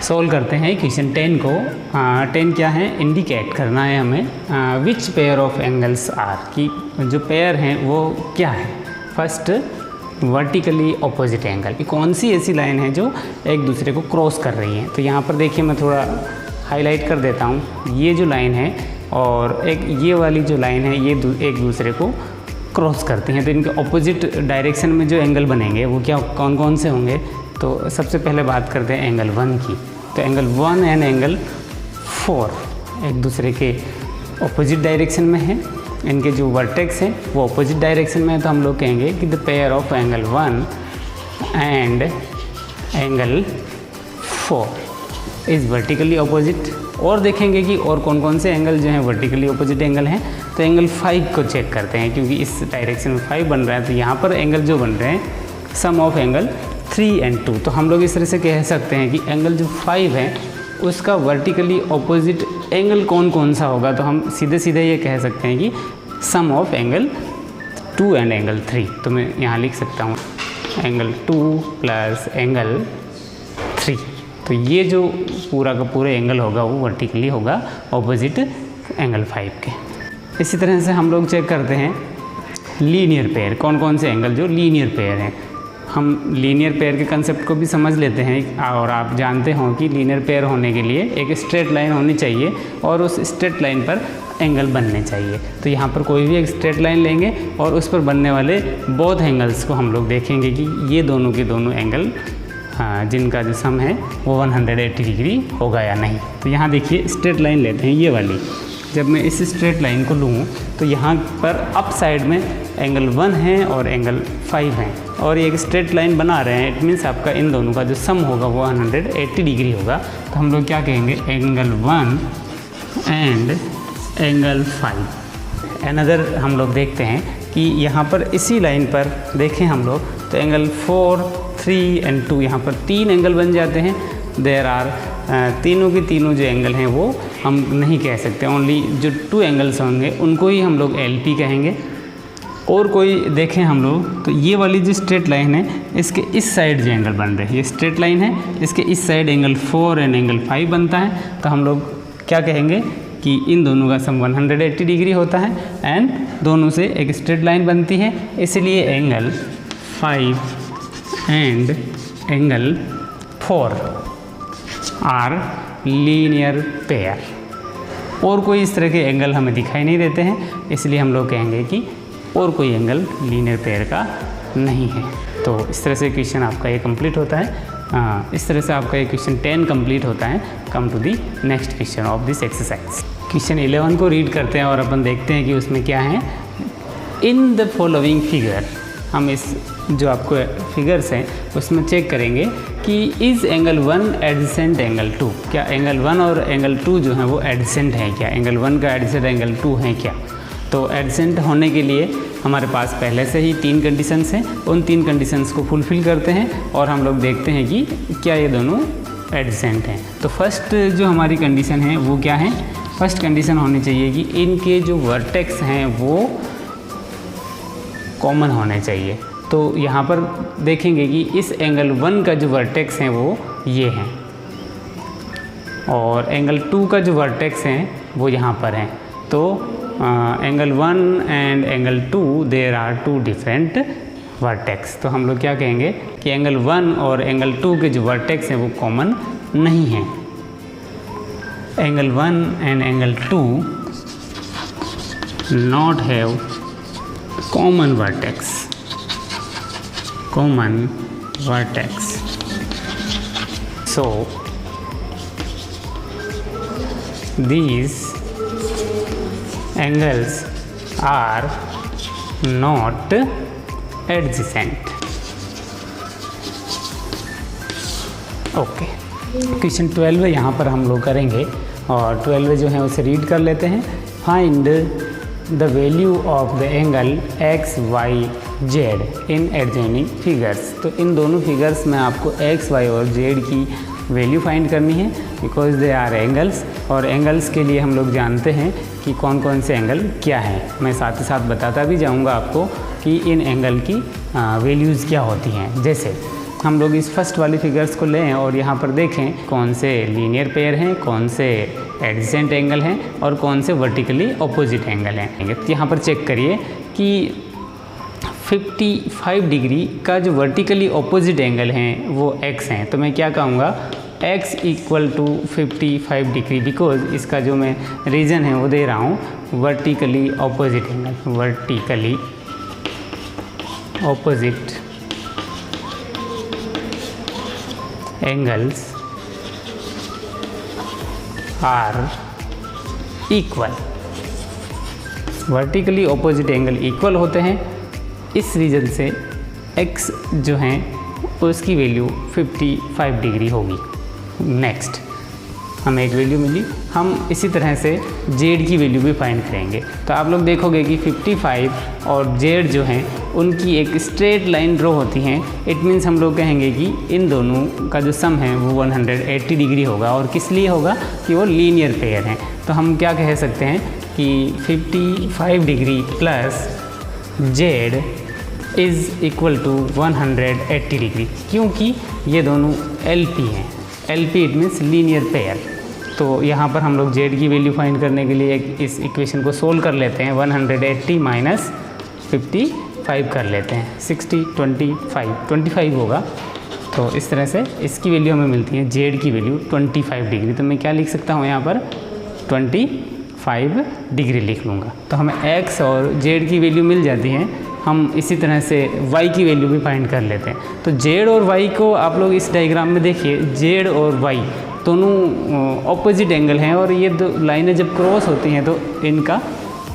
Solve करते हैं question 10 को। 10 क्या है, इंडिकेट करना है हमें which pair of angles are, कि जो पेयर हैं वो क्या है। फर्स्ट वर्टिकली ऑपोजिट एंगल, कि कौन सी ऐसी लाइन है जो एक दूसरे को क्रॉस कर रही है। तो यहाँ पर देखिए मैं थोड़ा हाईलाइट कर देता हूँ, ये जो लाइन है और एक ये वाली जो लाइन है ये एक दूसरे को क्रॉस करती हैं। तो इनके ऑपोजिट डायरेक्शन में जो एंगल बनेंगे वो क्या कौन कौन से होंगे। तो सबसे पहले बात करते हैं एंगल 1 की। तो एंगल 1 एंड एंगल 4 एक दूसरे के ऑपोजिट डायरेक्शन में है, इनके जो वर्टेक्स हैं वो ऑपोजिट डायरेक्शन में है। तो हम लोग कहेंगे कि the pair of angle 1 and angle 4 is vertically opposite. और देखेंगे कि और कौन कौन से एंगल जो हैं वर्टिकली ऑपोजिट एंगल हैं। तो एंगल 5 को चेक करते हैं, क्योंकि इस डायरेक्शन में 5 बन रहा है। तो यहाँ पर एंगल जो बन रहे हैं सम ऑफ एंगल 3 and 2। तो हम लोग इस तरह से कह सकते हैं कि एंगल जो 5 है उसका वर्टिकली ऑपोजिट एंगल कौन कौन सा होगा। तो हम सीधे सीधे ये कह सकते हैं कि सम ऑफ एंगल 2 and एंगल 3। तो मैं यहाँ लिख सकता हूँ एंगल 2 प्लस एंगल 3। तो ये जो पूरा का पूरा एंगल होगा वो वर्टिकली होगा ऑपोजिट एंगल 5 के। इसी तरह से हम लोग चेक करते हैं लीनियर पेयर, कौन कौन से एंगल जो लीनियर पेयर हैं। हम लीनियर पेयर के कंसेप्ट को भी समझ लेते हैं, और आप जानते हो कि लीनियर पेयर होने के लिए एक स्ट्रेट लाइन होनी चाहिए और उस स्ट्रेट लाइन पर एंगल बनने चाहिए। तो यहाँ पर कोई भी एक स्ट्रेट लाइन लेंगे और उस पर बनने वाले बोथ एंगल्स को हम लोग देखेंगे कि ये दोनों के दोनों एंगल जिनका जो सम है वो 180 डिग्री होगा या नहीं। तो यहाँ देखिए स्ट्रेट लाइन लेते हैं ये वाली। जब मैं इस स्ट्रेट लाइन को लूँ तो यहाँ पर अप साइड में एंगल 1 है और एंगल 5 है, और ये एक स्ट्रेट लाइन बना रहे हैं। इट मीन्स आपका इन दोनों का जो सम होगा वो 180 डिग्री होगा। तो हम लोग क्या कहेंगे, एंगल 1 एंड एंगल 5। अनदर हम लोग देखते हैं कि यहाँ पर इसी लाइन पर देखें हम लोग तो एंगल 4, 3 and 2 यहाँ पर 3 एंगल बन जाते हैं। देयर आर तीनों के तीनों जो एंगल हैं वो हम नहीं कह सकते, ओनली जो 2 एंगल्स होंगे उनको ही हम लोग LP कहेंगे। और कोई देखें हम लोग तो ये वाली जो स्ट्रेट लाइन है इसके इस साइड जो एंगल बन रहे हैं, ये स्ट्रेट लाइन है, इसके इस साइड एंगल 4 एंड एंगल 5 बनता है। तो हम लोग क्या कहेंगे कि इन दोनों का सम 180 डिग्री होता है एंड दोनों से एक स्ट्रेट लाइन बनती है। इसलिए angle 5 and angle 4 are linear pair. और कोई इस तरह के एंगल हमें दिखाई नहीं देते हैं, इसलिए हम लोग कहेंगे कि और कोई एंगल लीनियर पेयर का नहीं है। तो इस तरह से क्वेश्चन आपका ये कंप्लीट होता है। इस तरह से आपका ये क्वेश्चन 10 कंप्लीट होता है। Come to the next question of this exercise. Question 11 को रीड करते हैं और अपन देखते हैं कि उसमें क्या है। इन द फॉलोइंग फिगर, हम इस जो आपको फिगर्स हैं उसमें चेक करेंगे कि इज़ एंगल 1 एडजेसेंट एंगल 2, क्या एंगल 1 और एंगल 2 जो हैं वो एडजेसेंट हैं क्या, एंगल 1 का एडजेसेंट एंगल 2 हैं क्या। तो एडजेसेंट होने के लिए हमारे पास पहले से ही 3 कंडीशंस हैं, उन 3 कंडीशंस को फुलफ़िल करते हैं और हम लोग देखते हैं कि क्या ये दोनों एडजेसेंट हैं। तो फर्स्ट जो हमारी कंडीशन है वो क्या है, फर्स्ट कंडीशन होनी चाहिए कि इनके जो वर्टेक्स हैं वो कॉमन होने चाहिए। तो यहाँ पर देखेंगे कि इस एंगल 1 का जो वर्टेक्स हैं वो ये हैं और एंगल 2 का जो वर्टेक्स हैं वो यहाँ पर हैं। तो angle 1 and angle 2 there are 2 different vertex. तो हम लोग क्या कहेंगे कि एंगल 1 और एंगल 2 के जो वर्टेक्स हैं वो कॉमन नहीं हैं। Angle 1 and angle 2 not have common vertex, so these angles are not adjacent. Okay, question 12 यहाँ पर हम लोग करेंगे और 12 जो है उसे रीड कर लेते हैं। Find the value of the angle x y z in adjoining figures. तो इन दोनों फिगर्स में आपको एक्स वाई और जेड की वैल्यू फाइंड करनी है, बिकॉज दे आर एंगल्स, और एंगल्स के लिए हम लोग जानते हैं कि कौन कौन से एंगल क्या हैं। मैं साथ ही साथ बताता भी जाऊंगा आपको कि इन एंगल की वैल्यूज़ क्या होती हैं। जैसे हम लोग इस फर्स्ट वाली फिगर्स को लें और यहाँ पर देखें कौन से लीनियर पेयर हैं, कौन से एडजेसेंट एंगल हैं और कौन से वर्टिकली ऑपोजिट एंगल हैं। यहाँ पर चेक करिए कि 55 डिग्री का जो वर्टिकली ऑपोजिट एंगल हैं वो x हैं, तो मैं क्या कहूँगा x equal to 55 degree, because इसका जो मैं रीज़न है वो दे रहा हूँ vertically opposite angle, vertically opposite angles are equal, vertically opposite angle equal होते हैं। इस रीजन से x जो हैं उसकी वैल्यू 55 डिग्री होगी। नेक्स्ट हमें एक वैल्यू मिली, हम इसी तरह से z की वैल्यू भी फाइंड करेंगे। तो आप लोग देखोगे कि 55 और z जो हैं उनकी एक स्ट्रेट लाइन ड्रॉ होती हैं। इट मीन्स हम लोग कहेंगे कि इन दोनों का जो सम है वो 180 डिग्री होगा, और किस लिए होगा कि वो लीनियर पेयर हैं। तो हम क्या कह सकते हैं कि 55 degree plus z is equal to 180 degree, क्योंकि ये दोनों LP हैं। LP it means linear pair. तो यहाँ पर हम लोग z की वैल्यू फाइंड करने के लिए इस इक्वेशन को सोल्व कर लेते हैं। 180 माइनस 55 कर लेते हैं, 60 25 होगा। तो इस तरह से इसकी वैल्यू हमें मिलती है, z की वैल्यू 25 डिग्री। तो मैं क्या लिख सकता हूँ यहाँ पर 25 डिग्री लिख लूँगा। तो हमें x और z की वैल्यू मिल जाती है। हम इसी तरह से y की वैल्यू भी फाइंड कर लेते हैं। तो z और y को आप लोग इस डायग्राम में देखिए, z और y दोनों ऑपोजिट एंगल हैं, और ये दो लाइनें जब क्रॉस होती हैं तो इनका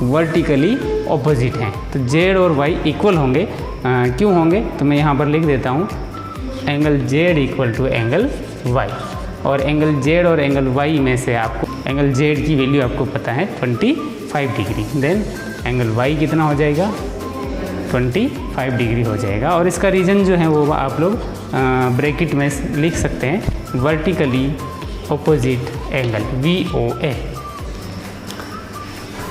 वर्टिकली ऑपोजिट हैं। तो z और y इक्वल होंगे। क्यों होंगे, तो मैं यहाँ पर लिख देता हूँ angle z equal to angle y, और एंगल z और एंगल y में से आपको एंगल z की वैल्यू आपको पता है 25 डिग्री, देन एंगल y कितना हो जाएगा 25 डिग्री हो जाएगा। और इसका रीज़न जो है वो आप लोग ब्रैकेट में लिख सकते हैं, vertically opposite angle VOA।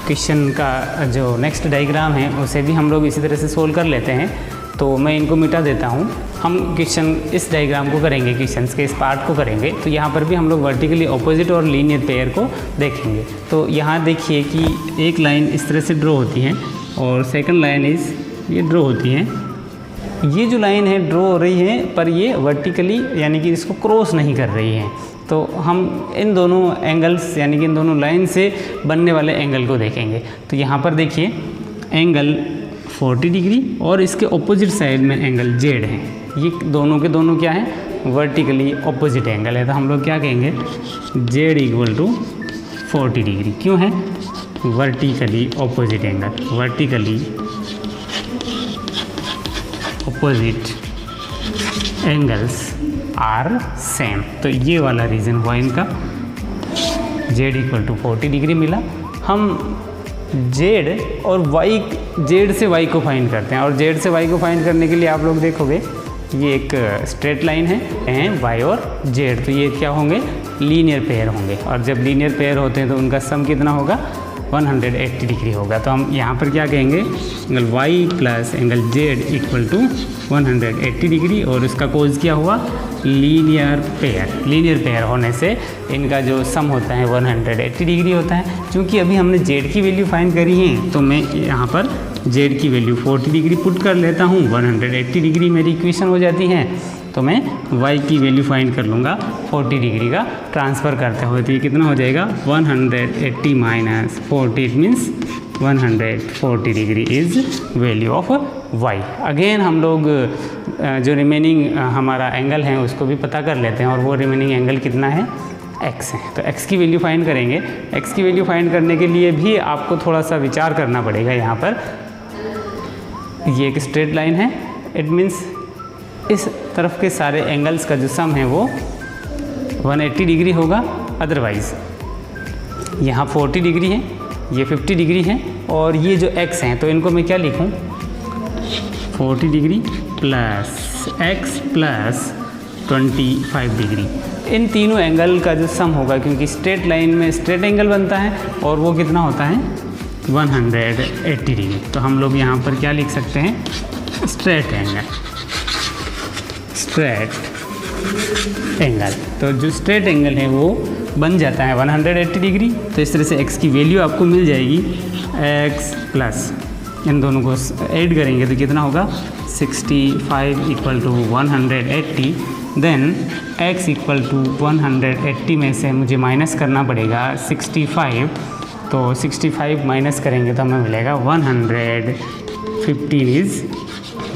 Question का जो नेक्स्ट डायग्राम है उसे भी हम लोग इसी तरह से सोल्व कर लेते हैं। तो मैं इनको मिटा देता हूँ। हम क्वेश्चन इस डायग्राम को करेंगे, क्वेश्चंस के इस पार्ट को करेंगे। तो यहाँ पर भी हम लोग वर्टिकली ऑपोजिट और लीनियर पेयर को देखेंगे। तो यहाँ देखिए कि एक लाइन इस तरह से ड्रॉ होती है और सेकंड लाइन इस ये ड्रॉ होती है। ये जो लाइन है ड्रॉ हो रही है, पर ये वर्टिकली यानी कि इसको क्रॉस नहीं कर रही है। तो हम इन दोनों एंगल्स यानी कि इन दोनों लाइन से बनने वाले एंगल को देखेंगे। तो यहाँ पर देखिए एंगल 40 डिग्री और इसके ऑपोजिट साइड में एंगल z है। ये दोनों के दोनों क्या है, वर्टिकली ऑपोजिट एंगल है। तो हम लोग क्या कहेंगे z इक्वल टू 40 डिग्री। क्यों है, vertically opposite angle, vertically opposite angles are same. तो ये वाला रीज़न हुआ इनका, z इक्वल टू 40 डिग्री मिला। हम z और y, z से y को फाइंड करते हैं, और z से y को फाइंड करने के लिए आप लोग देखोगे ये एक स्ट्रेट लाइन है y और z। तो ये क्या होंगे, लीनियर पेयर होंगे, और जब लीनियर पेयर होते हैं तो उनका सम कितना होगा 180 डिग्री होगा। तो हम यहाँ पर क्या कहेंगे, angle y plus angle z equal to 180 degree, और इसका कोज क्या हुआ, लीनियर पेयर। लीनियर पेयर होने से इनका जो सम होता है 180 डिग्री होता है। क्योंकि अभी हमने z की वैल्यू फाइंड करी है, तो मैं यहाँ पर z की वैल्यू 40 डिग्री पुट कर लेता हूँ, 180 डिग्री मेरी इक्वेशन हो जाती है। तो मैं y की वैल्यू फाइंड कर लूँगा 40 डिग्री का ट्रांसफ़र करते हुए। तो ये कितना हो जाएगा 180 minus 40, it means 140 degree is value of y। Again हम लोग जो रिमेनिंग हमारा एंगल है उसको भी पता कर लेते हैं, और वो रिमेनिंग एंगल कितना है, x है। तो x की वैल्यू फाइंड करेंगे। x की वैल्यू फाइंड करने के लिए भी आपको थोड़ा सा विचार करना पड़ेगा। यहाँ पर ये एक स्ट्रेट लाइन है, इट मीन्स इस तरफ के सारे एंगल्स का जो सम है वो 180 डिग्री होगा। अदरवाइज़ यहाँ 40 डिग्री है, ये 50 डिग्री है, और ये जो x हैं तो इनको मैं क्या लिखूँ, 40 degree plus x plus 25 degree. इन तीनों एंगल का जो सम होगा, क्योंकि स्ट्रेट लाइन में स्ट्रेट एंगल बनता है और वो कितना होता है 180 डिग्री। तो हम लोग यहाँ पर क्या लिख सकते हैं, स्ट्रेट स्ट्रेट एंगल। तो जो स्ट्रेट एंगल है वो बन जाता है 180 डिग्री। तो इस तरह से x की वैल्यू आपको मिल जाएगी, x प्लस इन दोनों को ऐड करेंगे तो कितना होगा 65 equal to 180। Then x equal to 180 में से मुझे माइनस करना पड़ेगा 65, तो 65 माइनस करेंगे तो हमें मिलेगा 115 इज़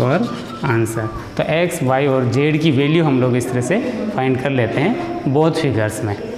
और आंसर। तो x, y और z की वैल्यू हम लोग इस तरह से फाइंड कर लेते हैं बोथ फिगर्स में।